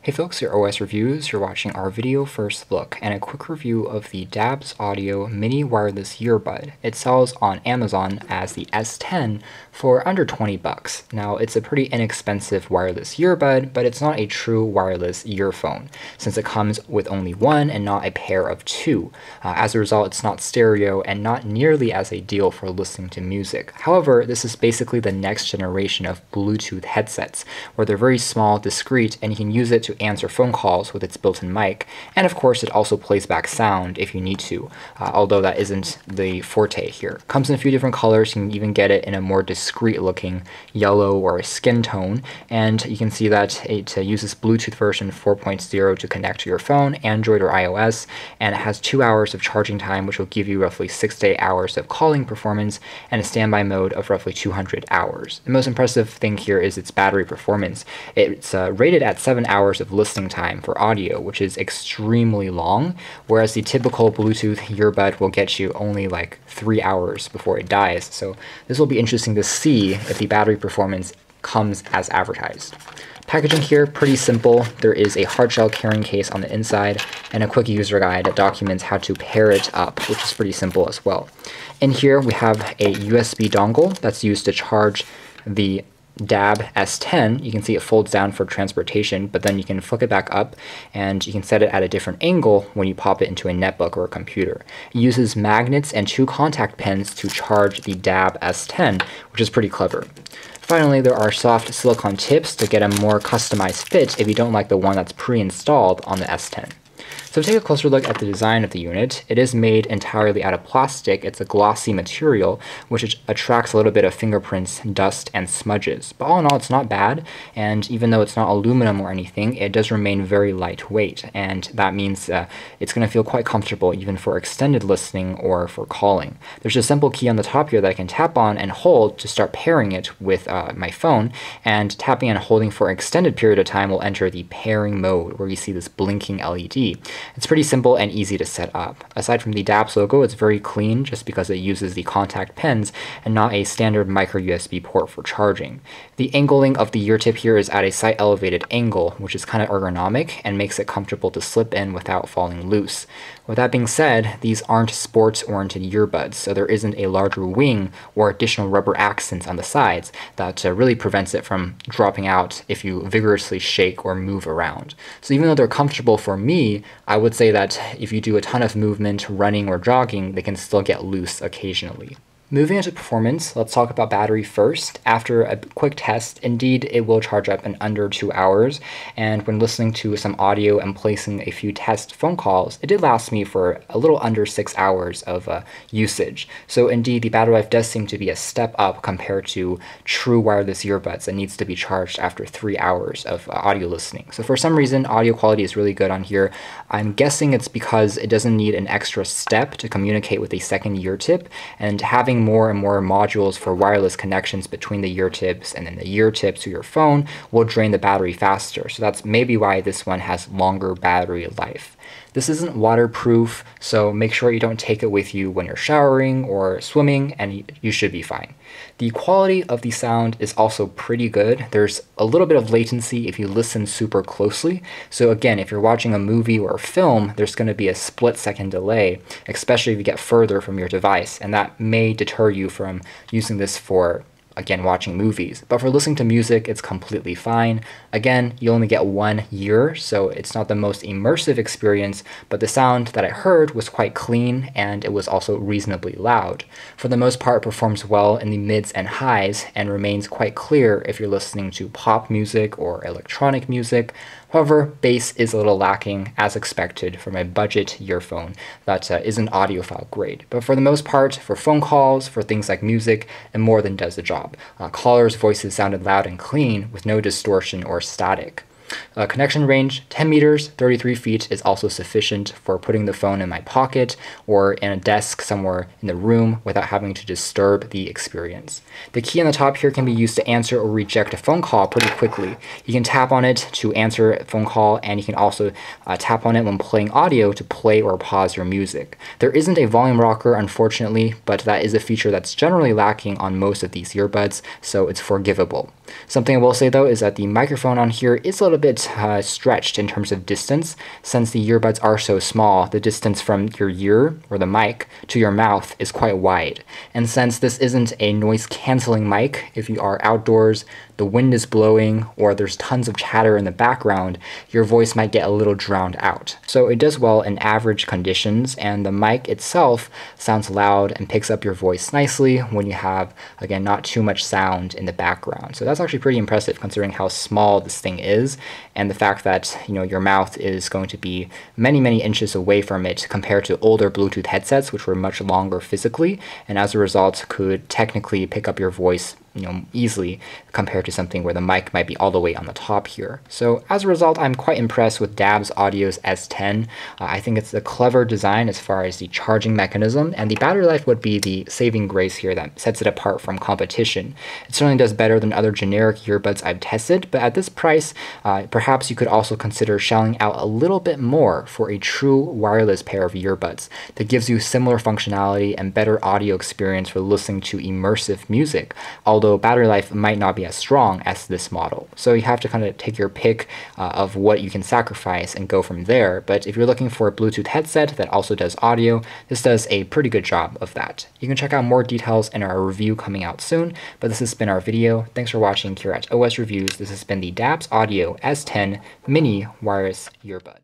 Hey folks, your OS Reviews. You're watching our video first look and a quick review of the DABS Audio Mini Wireless Earbud. It sells on Amazon as the S10 for under 20 bucks. Now, it's a pretty inexpensive wireless earbud, but it's not a true wireless earphone, since it comes with only one and not a pair of two. As a result, it's not stereo and not nearly as ideal for listening to music. However, this is basically the next generation of Bluetooth headsets, where they're very small, discreet, and you can use it to answer phone calls with its built-in mic, and of course it also plays back sound if you need to, although that isn't the forte here. Comes in a few different colors. You can even get it in a more discreet looking yellow or a skin tone, and you can see that it uses Bluetooth version 4.0 to connect to your phone, Android or iOS, and it has 2 hours of charging time, which will give you roughly 6 to 8 hours of calling performance and a standby mode of roughly 200 hours. The most impressive thing here is its battery performance. It's rated at 7 hours of listening time for audio, which is extremely long, whereas the typical Bluetooth earbud will get you only like 3 hours before it dies. So this will be interesting to see if the battery performance comes as advertised. Packaging here, pretty simple. There is a hardshell carrying case on the inside and a quick user guide that documents how to pair it up, which is pretty simple as well. In here we have a USB dongle that's used to charge the DAB S10. You can see it folds down for transportation, but then you can flick it back up and you can set it at a different angle when you pop it into a netbook or a computer. It uses magnets and 2 contact pins to charge the DAB S10, which is pretty clever. Finally, there are soft silicone tips to get a more customized fit if you don't like the one that's pre-installed on the S10. So take a closer look at the design of the unit. It is made entirely out of plastic. It's a glossy material, which attracts a little bit of fingerprints, dust, and smudges. But all in all, it's not bad, and even though it's not aluminum or anything, it does remain very lightweight, and that means it's going to feel quite comfortable even for extended listening or for calling. There's a simple key on the top here that I can tap on and hold to start pairing it with my phone, and tapping and holding for an extended period of time will enter the pairing mode, where you see this blinking LED. It's pretty simple and easy to set up. Aside from the DABS logo, it's very clean just because it uses the contact pins and not a standard micro USB port for charging. The angling of the ear tip here is at a slight elevated angle, which is kind of ergonomic and makes it comfortable to slip in without falling loose. With that being said, these aren't sports-oriented earbuds, so there isn't a larger wing or additional rubber accents on the sides that really prevents it from dropping out if you vigorously shake or move around. So even though they're comfortable for me, I would say that if you do a ton of movement, running or jogging, they can still get loose occasionally. Moving into performance, let's talk about battery first. After a quick test, indeed it will charge up in under 2 hours, and when listening to some audio and placing a few test phone calls, it did last me for a little under 6 hours of usage. So indeed the battery life does seem to be a step up compared to true wireless earbuds that needs to be charged after 3 hours of audio listening. So for some reason, audio quality is really good on here. I'm guessing it's because it doesn't need an extra step to communicate with a second ear tip, and having more and more modules for wireless connections between the ear tips and then the ear tips to your phone will drain the battery faster. So that's maybe why this one has longer battery life. This isn't waterproof, so make sure you don't take it with you when you're showering or swimming, and you should be fine. The quality of the sound is also pretty good. There's a little bit of latency if you listen super closely. So again, if you're watching a movie or a film, there's going to be a split-second delay, especially if you get further from your device, and that may deter you from using this for again, watching movies. But for listening to music, it's completely fine. Again, you only get 1 ear, so it's not the most immersive experience, but the sound that I heard was quite clean, and it was also reasonably loud. For the most part, it performs well in the mids and highs, and remains quite clear if you're listening to pop music or electronic music. However, bass is a little lacking, as expected from a budget earphone that isn't audiophile grade. But for the most part, for phone calls, for things like music, it more than does the job. Callers' voices sounded loud and clean with no distortion or static. Connection range, 10 meters, 33 feet is also sufficient for putting the phone in my pocket or in a desk somewhere in the room without having to disturb the experience. The key on the top here can be used to answer or reject a phone call pretty quickly. You can tap on it to answer a phone call, and you can also tap on it when playing audio to play or pause your music. There isn't a volume rocker, unfortunately, but that is a feature that's generally lacking on most of these earbuds, so it's forgivable. Something I will say though is that the microphone on here is a little bit stretched in terms of distance. Since the earbuds are so small, the distance from your ear, or the mic, to your mouth is quite wide. And since this isn't a noise-canceling mic, if you are outdoors, the wind is blowing, or there's tons of chatter in the background, your voice might get a little drowned out. So it does well in average conditions, and the mic itself sounds loud and picks up your voice nicely when you have, again, not too much sound in the background. So that's actually pretty impressive considering how small this thing is, and the fact that, your mouth is going to be many, many inches away from it compared to older Bluetooth headsets, which were much longer physically, and as a result could technically pick up your voice easily compared to something where the mic might be all the way on the top here. So as a result, I'm quite impressed with Dabs Audio's S10. I think it's a clever design as far as the charging mechanism, and the battery life would be the saving grace here that sets it apart from competition. It certainly does better than other generic earbuds I've tested, but at this price, perhaps you could also consider shelling out a little bit more for a true wireless pair of earbuds that gives you similar functionality and better audio experience for listening to immersive music, although battery life might not be as strong as this model. So you have to kind of take your pick of what you can sacrifice and go from there. But if you're looking for a Bluetooth headset that also does audio, this does a pretty good job of that. You can check out more details in our review coming out soon, but this has been our video. Thanks for watching here at OS Reviews. This has been the Dabs Audio S10 Mini Wireless Earbud.